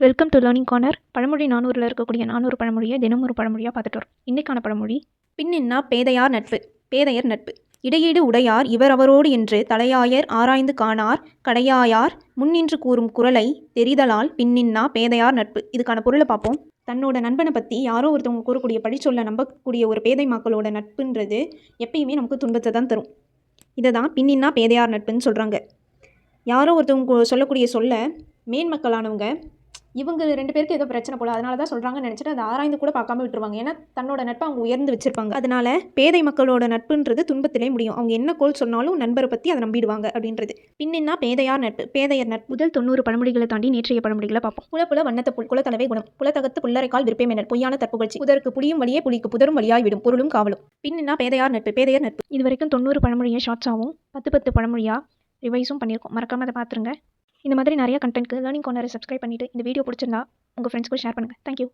Welcome to learning corner. பழமொழி 400ல் இருக்கக்கூடிய 400 பழமொழியை தினம் ஒரு பழமொழியாக பார்த்துட்டு வரோம். இன்றைக்கான பழமொழி, பின்னின்னா பேதையார் நட்பு, பேதையர் நட்பு. இடையீடு உடையார் இவர் அவரோடு என்று தலையாயர் ஆராய்ந்து காணார் கடையாயார் முன்னின்று கூறும் குரலை தெரிதலால் பின்னின்னா பேதையார் நட்பு. இதுக்கான பொருளை பார்ப்போம். தன்னோட நண்பனை பற்றி யாரோ ஒருத்தவங்க கூறக்கூடிய பழிச்சொல்ல நம்பக்கூடிய ஒரு பேதை மக்களோட நட்புன்றது எப்பயுமே நமக்கு துன்பத்தை தான் தரும். இதை தான் பின்னின்னா பேதையார் நட்புன்னு சொல்கிறாங்க. யாரோ ஒருத்தவங்க சொல்லக்கூடிய சொல்ல மேன்மக்களானவங்க இவங்க 2 பேருக்கு ஏதோ பிரச்சனை போல, அதனால தான் சொல்கிறாங்கன்னு நினச்சிட்டு அதை ஆராய்ந்து கூட பார்க்காம விட்டுருவாங்க. ஏன்னா தன்னோட நட்பை அவங்க உயர்ந்து வச்சிருப்பாங்க. அதனால பேதை மக்களோட நட்புன்றது துன்பத்திலே முடியும். அவங்க என்ன கோல் சொன்னாலும் நண்பரை பற்றி அதை நம்பிடுவாங்க அப்படின்றது. பின்னின்னா பேதையார் நட்பு, பேதையர் நட்பு. முதல் 90 பழமொழிகளை தாண்டி நேற்றைய பழமொழிகளை பார்ப்போம். புல வண்ணத்த புல் குலத்தளவே குணம், புலத்தகத்து புல்லரைக்கால் விருப்பே மெனர், பொய்யான தற்புகழ்ச்சி, புதருக்கு புளியும் வழியே புலிக்கு புதரும் வழியாய் விடும், பொருளும் காவலும். பின்னின்னா பேதையார் நட்பு, பேதையர் நட்பு. இது வரைக்கும் 90 பழமொழியை ஷார்ட்ஸாகவும் 10 பழமொழியாக ரிவைஸும் பண்ணியிருக்கோம். மறக்காம அதை பார்த்துருங்க. இந்த மாதிரி நிறைய கண்டென்ட்க்கு லேர்னிங் கார்னரை சப்ஸ்கிரைப் பண்ணிவிட்டு இந்த வீடியோ பிடிச்சிருந்தா உங்கள் ஃப்ரெண்ட்ஸ்க்கு ஷேர் பண்ணுங்கள். தேங்க்யூ.